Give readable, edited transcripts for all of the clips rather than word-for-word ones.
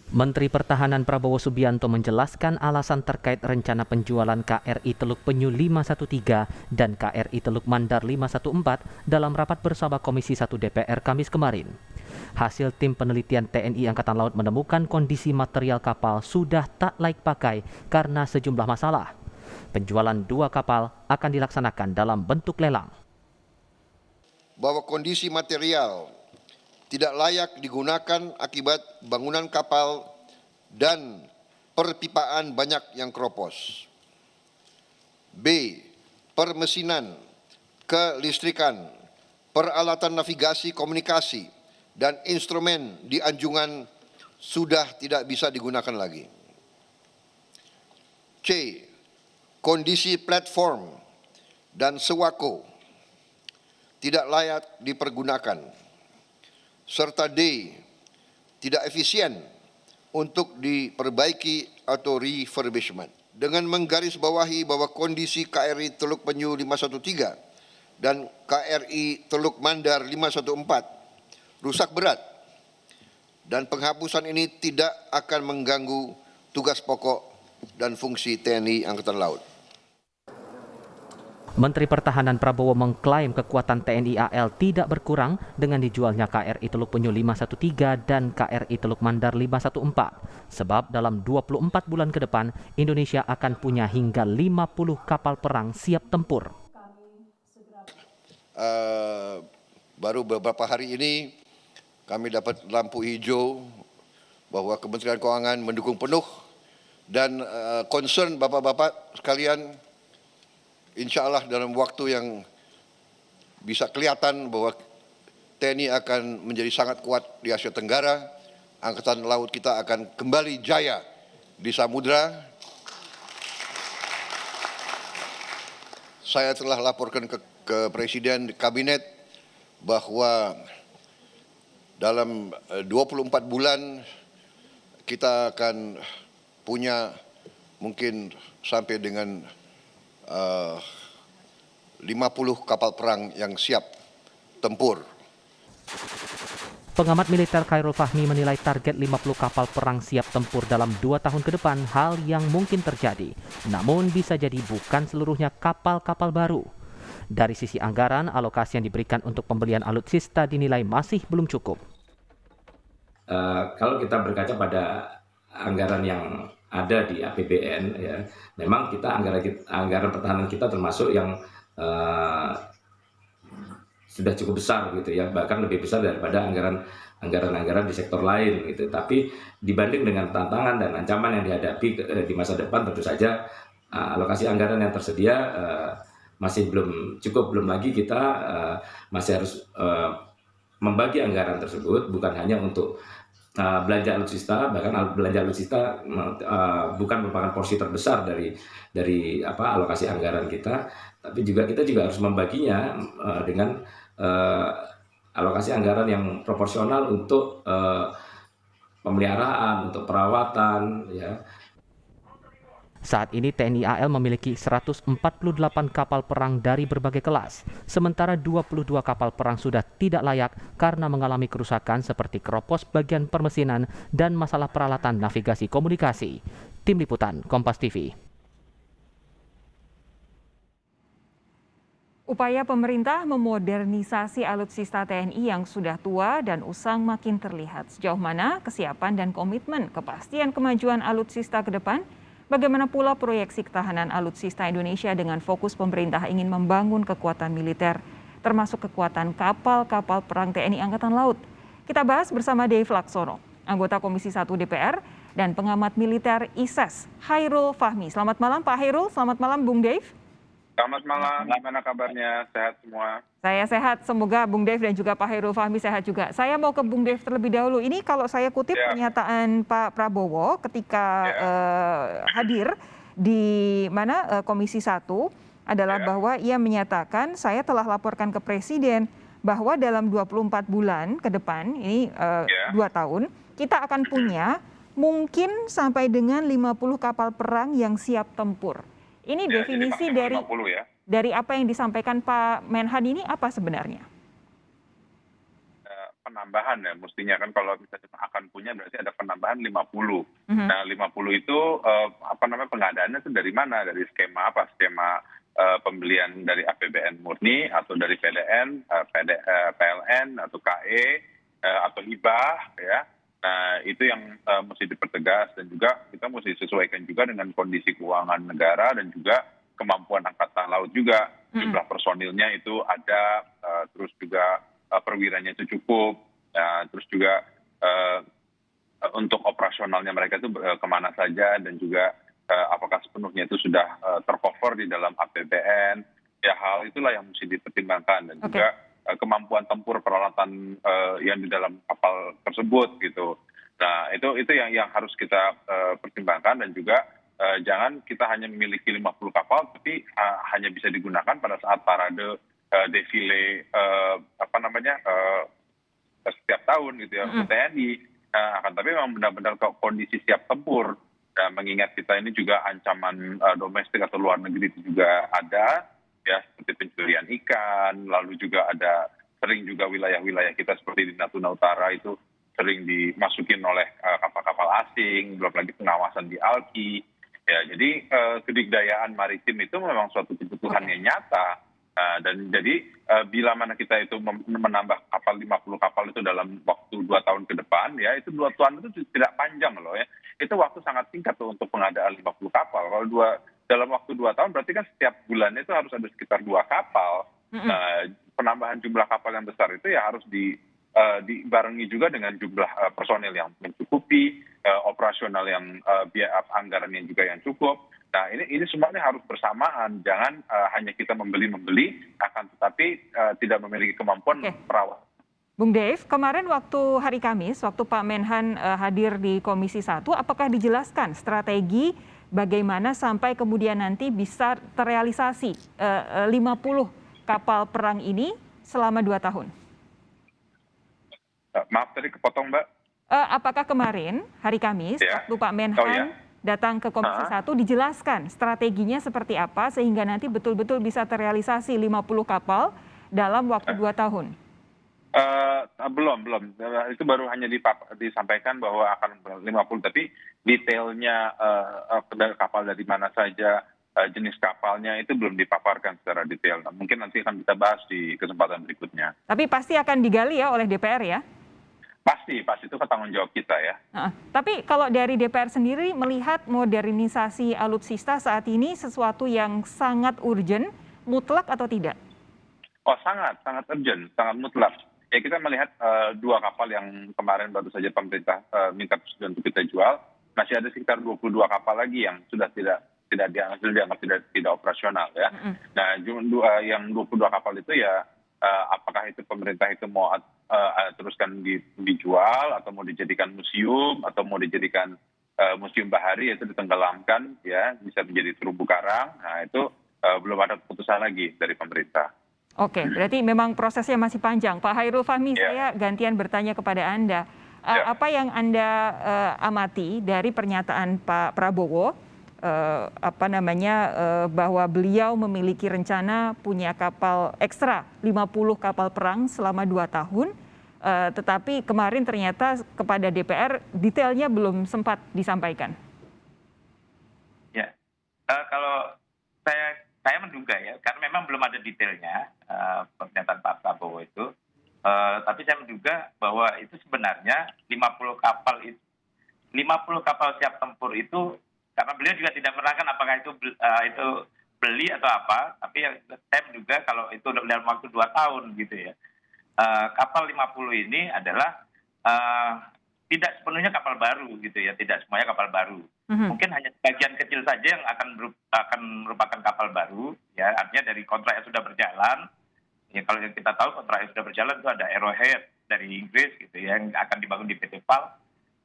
Menteri Pertahanan Prabowo Subianto menjelaskan alasan terkait rencana penjualan KRI Teluk Penyu 513 dan KRI Teluk Mandar 514 dalam rapat bersama Komisi 1 DPR Kamis kemarin. Hasil tim penelitian TNI Angkatan Laut menemukan kondisi material kapal sudah tak layak pakai karena sejumlah masalah. Penjualan 2 kapal akan dilaksanakan dalam bentuk lelang. Bahwa kondisi material tidak layak digunakan akibat bangunan kapal dan perpipaan banyak yang keropos. B. Permesinan, kelistrikan, peralatan navigasi komunikasi, dan instrumen di anjungan sudah tidak bisa digunakan lagi. C. Kondisi platform dan sewako tidak layak dipergunakan. Serta D, tidak efisien untuk diperbaiki atau refurbishment. Dengan menggarisbawahi bahwa kondisi KRI Teluk Penyu 513 dan KRI Teluk Mandar 514 rusak berat dan penghapusan ini tidak akan mengganggu tugas pokok dan fungsi TNI Angkatan Laut. Menteri Pertahanan Prabowo mengklaim kekuatan TNI AL tidak berkurang dengan dijualnya KRI Teluk Penyu 513 dan KRI Teluk Mandar 514. Sebab dalam 24 bulan ke depan, Indonesia akan punya hingga 50 kapal perang siap tempur. Baru beberapa hari ini kami dapat lampu hijau bahwa Kementerian Keuangan mendukung penuh dan concern bapak-bapak sekalian. Insya Allah dalam waktu yang bisa kelihatan bahwa TNI akan menjadi sangat kuat di Asia Tenggara. Angkatan Laut kita akan kembali jaya di samudra. Saya telah laporkan ke Presiden Kabinet bahwa dalam 24 bulan kita akan punya mungkin sampai dengan 50 kapal perang yang siap tempur. Pengamat militer Khairul Fahmi menilai target 50 kapal perang siap tempur dalam 2 tahun ke depan hal yang mungkin terjadi. Namun bisa jadi bukan seluruhnya kapal-kapal baru. Dari sisi anggaran, alokasi yang diberikan untuk pembelian alutsista dinilai masih belum cukup. Kalau kita berkaca pada anggaran yang ada di APBN, ya, memang kita anggaran pertahanan kita termasuk yang sudah cukup besar gitu ya, bahkan lebih besar daripada anggaran di sektor lain gitu. Tapi dibanding dengan tantangan dan ancaman yang dihadapi di masa depan, tentu saja alokasi anggaran yang tersedia masih belum cukup. Belum lagi kita masih harus membagi anggaran tersebut bukan hanya untuk belanja alutsista, bahkan belanja alutsista bukan merupakan porsi terbesar dari alokasi anggaran kita, tapi kita juga harus membaginya dengan alokasi anggaran yang proporsional untuk pemeliharaan, untuk perawatan, ya. Saat ini TNI AL memiliki 148 kapal perang dari berbagai kelas, sementara 22 kapal perang sudah tidak layak karena mengalami kerusakan seperti keropos bagian permesinan dan masalah peralatan navigasi komunikasi. Tim Liputan, Kompas TV. Upaya pemerintah memodernisasi alutsista TNI yang sudah tua dan usang makin terlihat. Sejauh mana kesiapan dan komitmen kepastian kemajuan alutsista ke depan? Bagaimana pula proyeksi ketahanan alutsista Indonesia dengan fokus pemerintah ingin membangun kekuatan militer, termasuk kekuatan kapal-kapal perang TNI Angkatan Laut? Kita bahas bersama Dave Laksono, anggota Komisi 1 DPR, dan pengamat militer ISES, Khairul Fahmi. Selamat malam Pak Khairul, selamat malam Bung Dave. Selamat malam, gimana kabarnya? Sehat semua? Saya sehat, semoga Bung Dave dan juga Pak Khairul Fahmi sehat juga. Saya mau ke Bung Dave terlebih dahulu. Ini kalau saya kutip pernyataan Pak Prabowo ketika hadir di Komisi 1 adalah bahwa ia menyatakan saya telah laporkan ke Presiden bahwa dalam 24 bulan ke depan, ini 2 tahun, kita akan punya mungkin sampai dengan 50 kapal perang yang siap tempur. Ini definisi dari apa yang disampaikan Pak Menhan ini apa sebenarnya? penambahan ya, mestinya kan kalau misalnya akan punya berarti ada penambahan 50. Nah 50 itu pengadaannya itu dari mana? Dari skema apa? Skema pembelian dari APBN murni atau dari PLN atau KE atau hibah ya. Nah itu yang mesti dipertegas, dan juga kita mesti sesuaikan juga dengan kondisi keuangan negara dan juga kemampuan angkatan laut juga. Jumlah personilnya itu ada, terus juga perwiranya itu cukup, terus juga untuk operasionalnya mereka itu kemana saja, dan juga apakah sepenuhnya itu sudah tercover di dalam APBN. Ya hal itulah yang mesti dipertimbangkan, dan juga kemampuan tempur peralatan yang di dalam kapal tersebut gitu. Nah itu yang harus kita pertimbangkan, dan juga jangan kita hanya memiliki 50 kapal tapi hanya bisa digunakan pada saat parade defile setiap tahun gitu ya untuk TNI. Akan tapi memang benar-benar kondisi siap tempur. Dan mengingat kita ini juga ancaman domestik atau luar negeri itu juga ada, ya seperti pencurian ikan, lalu juga ada sering juga wilayah-wilayah kita seperti di Natuna Utara itu sering dimasukin oleh kapal-kapal asing, belum lagi pengawasan di ALKI. Ya, jadi kedikdayaan maritim itu memang suatu kebutuhan yang nyata. Dan jadi bila mana kita itu menambah kapal 50 kapal itu dalam waktu 2 tahun ke depan, ya itu 2 tahun itu tidak panjang loh ya. Itu waktu sangat singkat tuh untuk pengadaan 50 kapal. Kalau dalam waktu 2 tahun berarti kan setiap bulannya itu harus ada sekitar 2 kapal. Penambahan jumlah kapal yang besar itu ya harus dibarengi juga dengan jumlah personil yang mencukupi, operasional yang anggaran yang juga yang cukup. Nah ini semuanya harus bersamaan, jangan hanya kita membeli, akan tetapi tidak memiliki kemampuan perawat. Bung Dave, kemarin waktu hari Kamis, waktu Pak Menhan hadir di Komisi 1, apakah dijelaskan strategi bagaimana sampai kemudian nanti bisa terrealisasi 50 kapal perang ini selama 2 tahun? Maaf tadi kepotong Mbak. Apakah kemarin hari Kamis waktu Pak Menhan datang ke Komisi 1 dijelaskan strateginya seperti apa sehingga nanti betul-betul bisa terrealisasi 50 kapal dalam waktu 2 tahun? Belum. Itu baru hanya disampaikan bahwa akan 50, tapi detailnya kapal dari mana saja, jenis kapalnya itu belum dipaparkan secara detail. Nah, mungkin nanti akan kita bahas di kesempatan berikutnya. Tapi pasti akan digali ya oleh DPR ya? Pasti itu tanggung jawab kita ya. Tapi kalau dari DPR sendiri melihat modernisasi alutsista saat ini sesuatu yang sangat urgent, mutlak atau tidak? Oh sangat urgent, sangat mutlak. Ya kita melihat 2 kapal yang kemarin baru saja pemerintah minta persetujuan untuk kita jual, masih ada sekitar 22 kapal lagi yang sudah dianggap tidak operasional ya. Nah yang 22 kapal itu ya apakah itu pemerintah itu mau teruskan dijual atau mau dijadikan museum atau mau dijadikan museum bahari, yaitu ditenggelamkan ya, bisa menjadi terumbu karang. Nah itu belum ada keputusan lagi dari pemerintah. Oke, berarti memang prosesnya masih panjang. Pak Hairul Fahmi, saya gantian bertanya kepada Anda. Apa yang Anda amati dari pernyataan Pak Prabowo, bahwa beliau memiliki rencana punya kapal ekstra 50 kapal perang selama 2 tahun, tetapi kemarin ternyata kepada DPR detailnya belum sempat disampaikan. Ya, kalau saya menduga ya, karena memang belum ada detailnya pernyataan Pak Prabowo itu, tapi saya menduga bahwa itu sebenarnya 50 kapal siap tempur itu, karena beliau juga tidak menerangkan apakah itu beli atau apa, tapi saya menduga kalau itu dalam waktu 2 tahun gitu ya. Kapal 50 ini adalah tidak sepenuhnya kapal baru gitu ya, tidak semuanya kapal baru. Mungkin hanya sebagian kecil saja yang akan merupakan kapal baru, ya artinya dari kontrak yang sudah berjalan. Ya kalau yang kita tahu kontrak yang sudah berjalan itu ada Arrowhead dari Inggris gitu ya, yang akan dibangun di PT PAL.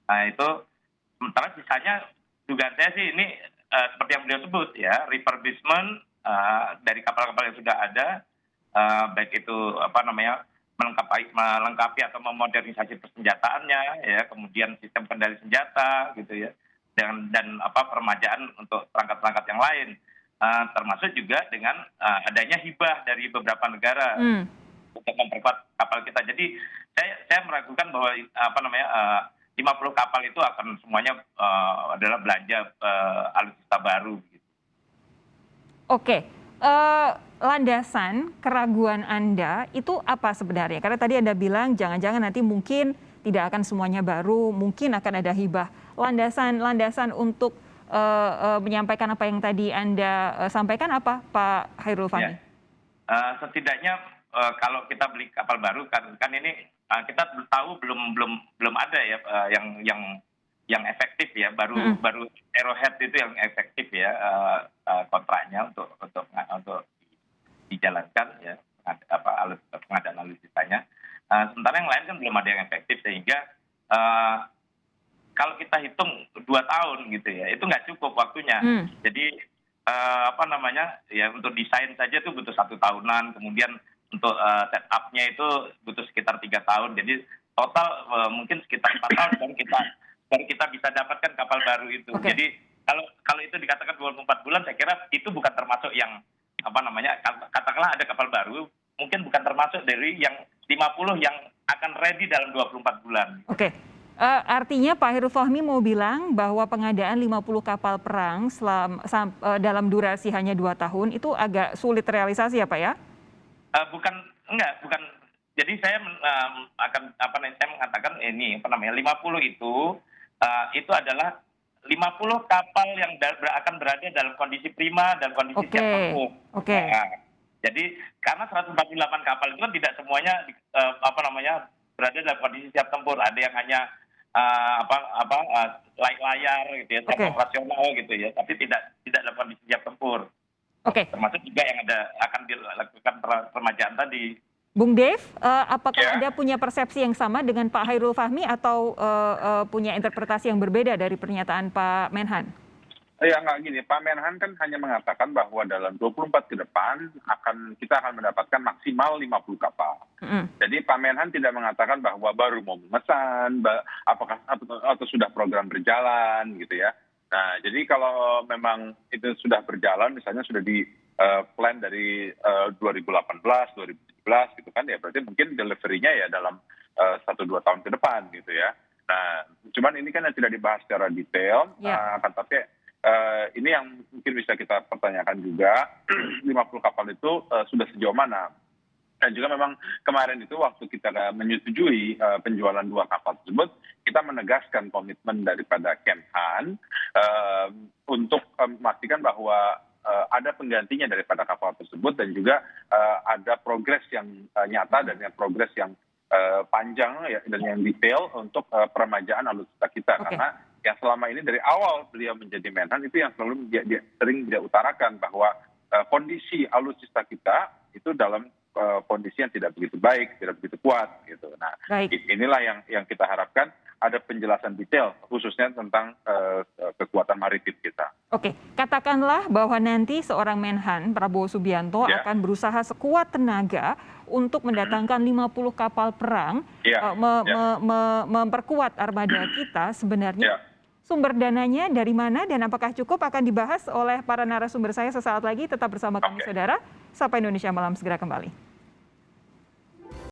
Nah itu sementara sisanya dugaan saya sih ini seperti yang beliau sebut ya, refurbishment dari kapal-kapal yang sudah ada, baik itu melengkapi atau memodernisasi persenjataannya ya, kemudian sistem kendali senjata gitu ya, dan permajaan untuk perangkat-perangkat yang lain, termasuk juga dengan adanya hibah dari beberapa negara. untuk memperkuat kapal kita. Jadi saya meragukan bahwa 50 kapal itu akan semuanya adalah belanja alutsista baru. Gitu. Oke, landasan keraguan Anda itu apa sebenarnya? Karena tadi Anda bilang jangan-jangan nanti mungkin tidak akan semuanya baru, mungkin akan ada hibah. Landasan untuk menyampaikan apa yang tadi Anda sampaikan apa, Pak Chairul Fahmi? Ya. Setidaknya kalau kita beli kapal baru kan ini kita tahu belum ada ya yang efektif ya, baru Arrowhead itu yang efektif ya kontraknya untuk dijalankan ya pengadaan alutsistanya. Sementara yang lain kan belum ada yang efektif, sehingga kalau kita hitung 2 tahun gitu ya, itu nggak cukup waktunya. Jadi ya untuk desain saja itu butuh 1 tahunan, kemudian untuk setupnya itu butuh sekitar 3 tahun. Jadi total mungkin sekitar 4 tahun baru kita bisa dapatkan kapal baru itu. Okay. Jadi kalau itu dikatakan 24 bulan, saya kira itu bukan termasuk yang katakanlah ada kapal baru, mungkin bukan termasuk dari yang 50 yang akan ready dalam 24 bulan. Oke. Artinya Pak Chairul Fahmi mau bilang bahwa pengadaan 50 kapal perang dalam durasi hanya 2 tahun itu agak sulit realisasi ya Pak ya? Bukan. Jadi saya saya mengatakan ini 50 itu adalah 50 kapal yang akan berada dalam kondisi prima dan kondisi siap tempur. Oke. Jadi karena 148 kapal itu kan tidak semuanya berada dalam kondisi siap tempur. Ada yang hanya layar gitu ya, operasional gitu ya, tapi tidak dalam kondisi siap tempur. Oke. Termasuk juga yang akan dilakukan permajaan tadi. Bung Dev, apakah Anda punya persepsi yang sama dengan Pak Chairul Fahmi atau punya interpretasi yang berbeda dari pernyataan Pak Menhan? Ya nggak gini, Pak Menhan kan hanya mengatakan bahwa dalam 24 ke depan kita akan mendapatkan maksimal 50 kapal. Jadi Pak Menhan tidak mengatakan bahwa baru mau memesan, apakah atau sudah program berjalan gitu ya. Nah, jadi kalau memang itu sudah berjalan, misalnya sudah di plan dari 2018, 2017 gitu kan ya, berarti mungkin delivery-nya ya dalam 1-2 tahun ke depan gitu ya. Nah, cuman ini kan yang tidak dibahas secara detail, tapi ini yang mungkin bisa kita pertanyakan juga, 50 kapal itu sudah sejauh mana? Dan juga memang kemarin itu waktu kita menyetujui penjualan 2 kapal tersebut, kita menegaskan komitmen daripada Kemhan untuk memastikan bahwa ada penggantinya daripada kapal tersebut, dan juga ada progres yang nyata dan yang progres yang panjang ya, dan yang detail untuk peremajaan alutsista kita. Karena yang selama ini dari awal beliau menjadi Menhan itu yang selalu sering dia utarakan bahwa kondisi alutsista kita itu dalam kondisi yang tidak begitu baik, tidak begitu kuat gitu. Nah, inilah yang kita harapkan ada penjelasan detail khususnya tentang kekuatan maritim kita. Oke, katakanlah bahwa nanti seorang Menhan Prabowo Subianto akan berusaha sekuat tenaga untuk mendatangkan 50 kapal perang, memperkuat armada kita. Sebenarnya sumber dananya dari mana dan apakah cukup, akan dibahas oleh para narasumber saya sesaat lagi. Tetap bersama kami saudara. Sapa Indonesia Malam segera kembali.